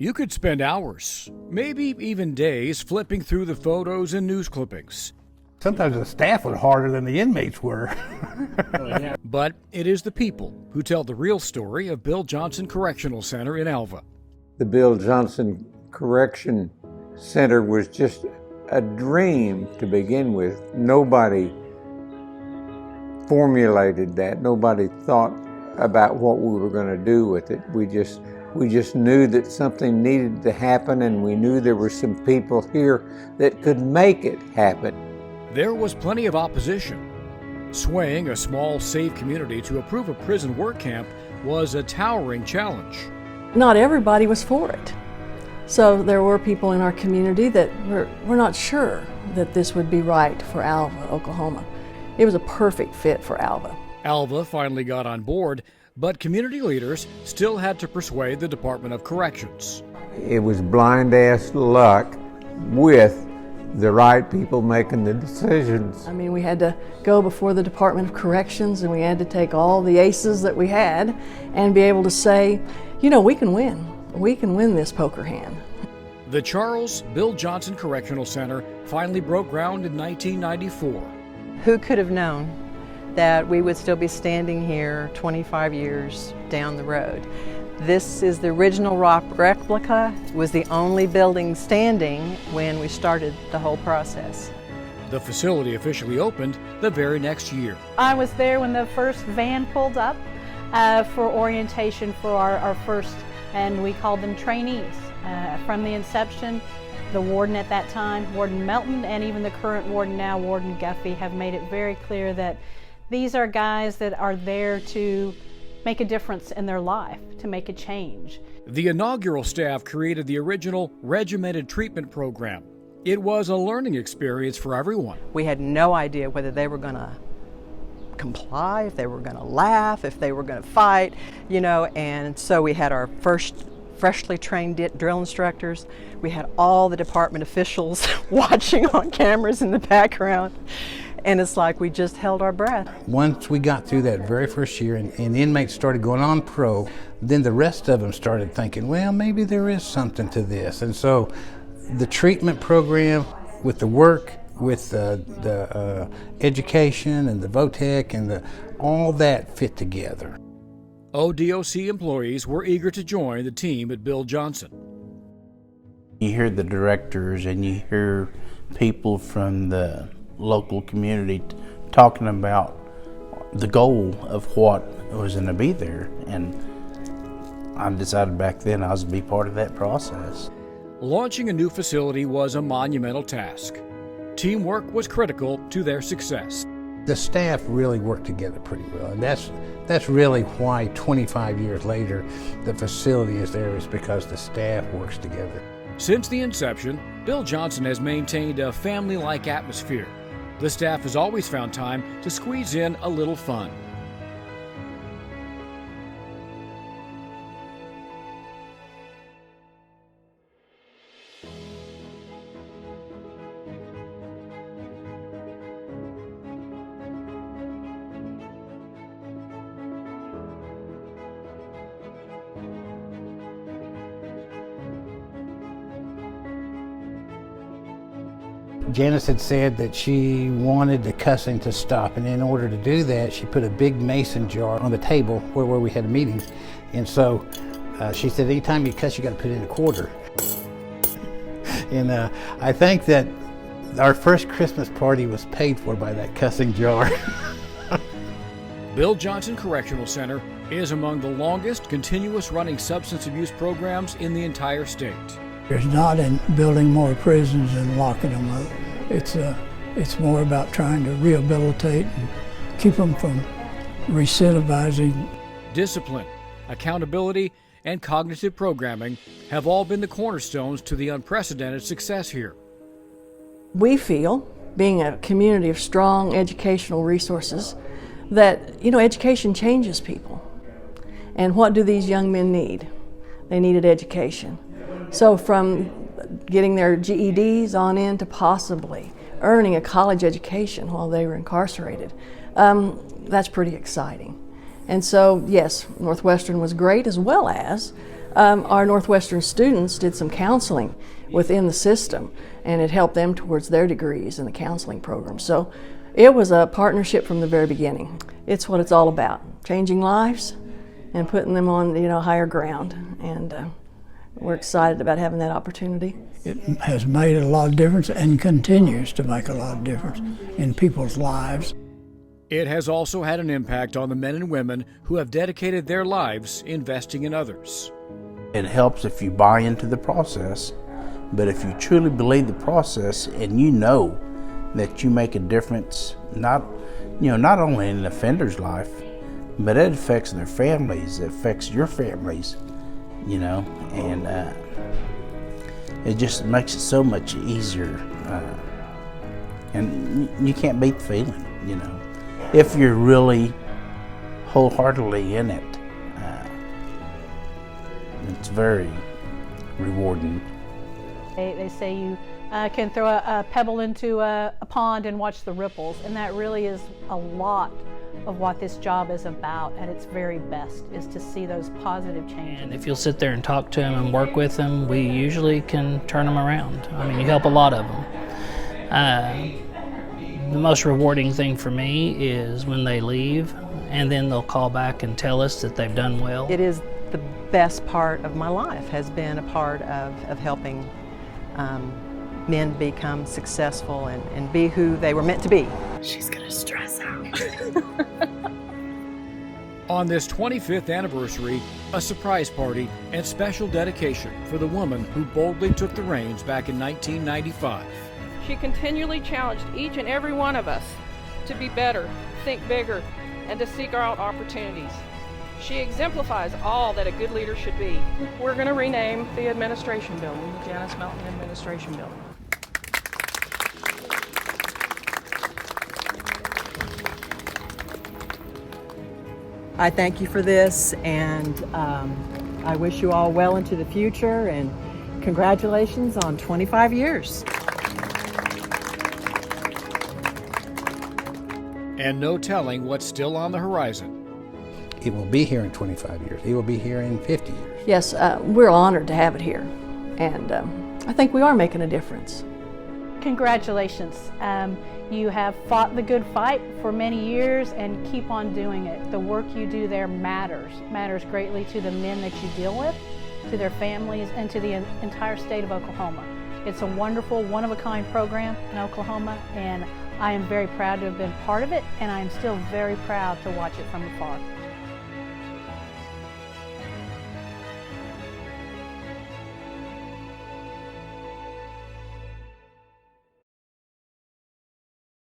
You could spend hours, maybe even days, flipping through the photos and news clippings. Sometimes the staff were harder than the inmates were. But it is the people who tell the real story of Bill Johnson Correctional Center in Alva. The Bill Johnson Correction Center was just a dream to begin with. Nobody formulated that. Nobody thought about what we were going to do with it. We just knew that something needed to happen, and we knew there were some people here that could make it happen. There was plenty of opposition. Swaying a small, safe community to approve a prison work camp was a towering challenge. Not everybody was for it. So there were people in our community that were not sure that this would be right for Alva, Oklahoma. It was a perfect fit for Alva. Alva finally got on board, but community leaders still had to persuade the Department of Corrections. It was blind-ass luck with the right people making the decisions. I mean, we had to go before the Department of Corrections, and we had to take all the aces that we had and be able to say, you know, we can win. We can win this poker hand. The Charles Bill Johnson Correctional Center finally broke ground in 1994. Who could have known that we would still be standing here 25 years down the road? This is the original rock replica. It was the only building standing when we started the whole process. The facility officially opened the very next year. I was there when the first van pulled up for orientation for our first, and we called them trainees. From the inception, the warden at that time, Warden Melton, and even the current warden now, Warden Guffey, have made it very clear that these are guys that are there to make a difference in their life, to make a change. The inaugural staff created the original regimented treatment program. It was a learning experience for everyone. We had no idea whether they were going to comply, if they were going to laugh, if they were going to fight, you know, and so we had our first freshly trained drill instructors. We had all the department officials watching on cameras in the background. And it's like we just held our breath. Once we got through that very first year and inmates started going on pro, then the rest of them started thinking, well, maybe there is something to this. And so the treatment program with the work, with the education and the VOTEC and all that fit together. ODOC employees were eager to join the team at Bill Johnson. You hear the directors and you hear people from the local community talking about the goal of what was going to be there, and I decided back then I was to be part of that process. Launching a new facility was a monumental task. Teamwork was critical to their success. The staff really worked together pretty well, and that's really why 25 years later the facility is there, is because the staff works together. Since the inception, Bill Johnson has maintained a family-like atmosphere. The staff has always found time to squeeze in a little fun. Janice had said that she wanted the cussing to stop, and in order to do that, she put a big mason jar on the table where we had a meeting. And so she said, anytime you cuss, you got to put in a quarter. And I think that our first Christmas party was paid for by that cussing jar. Bill Johnson Correctional Center is among the longest continuous running substance abuse programs in the entire state. There's not in building more prisons and locking them up. It's more about trying to rehabilitate and keep them from recidivizing. Discipline, accountability, and cognitive programming have all been the cornerstones to the unprecedented success here. We feel, being a community of strong educational resources, that, you know, education changes people. And what do these young men need? They needed education. So from getting their GEDs on into possibly earning a college education while they were incarcerated, that's pretty exciting. And so, yes, Northwestern was great, as well as Our Northwestern students did some counseling within the system, and it helped them towards their degrees in the counseling program. So it was a partnership from the very beginning. It's what it's all about, changing lives and putting them on, higher ground. And we're excited about having that opportunity. It has made a lot of difference and continues to make a lot of difference in people's lives. It has also had an impact on the men and women who have dedicated their lives investing in others. It helps if you buy into the process, but if you truly believe the process and you know that you make a difference, not only in an offender's life, but it affects their families, it affects your families, and it just makes it so much easier. And you can't beat the feeling, if you're really wholeheartedly in it. It's very rewarding. They say you can throw a pebble into a pond and watch the ripples, and that really is a lot of what this job is about at its very best, is to see those positive changes. And if you'll sit there and talk to them and work with them, we usually can turn them around. I mean, you help a lot of them. The most rewarding thing for me is when they leave and then they'll call back and tell us that they've done well. It is the best part of my life, has been a part of helping men become successful and be who they were meant to be. She's gonna stress out. On this 25th anniversary, a surprise party and special dedication for the woman who boldly took the reins back in 1995. She continually challenged each and every one of us to be better, think bigger, and to seek out opportunities. She exemplifies all that a good leader should be. We're going to rename the administration building, the Janice Melton Administration Building. I thank you for this, and I wish you all well into the future, and congratulations on 25 years. And no telling what's still on the horizon. It will be here in 25 years. It will be here in 50 years. Yes, we're honored to have it here, and I think we are making a difference. Congratulations. You have fought the good fight for many years and keep on doing it. The work you do there matters greatly to the men that you deal with, to their families, and to the entire state of Oklahoma. It's a wonderful, one-of-a-kind program in Oklahoma, and I am very proud to have been part of it, and I am still very proud to watch it from afar.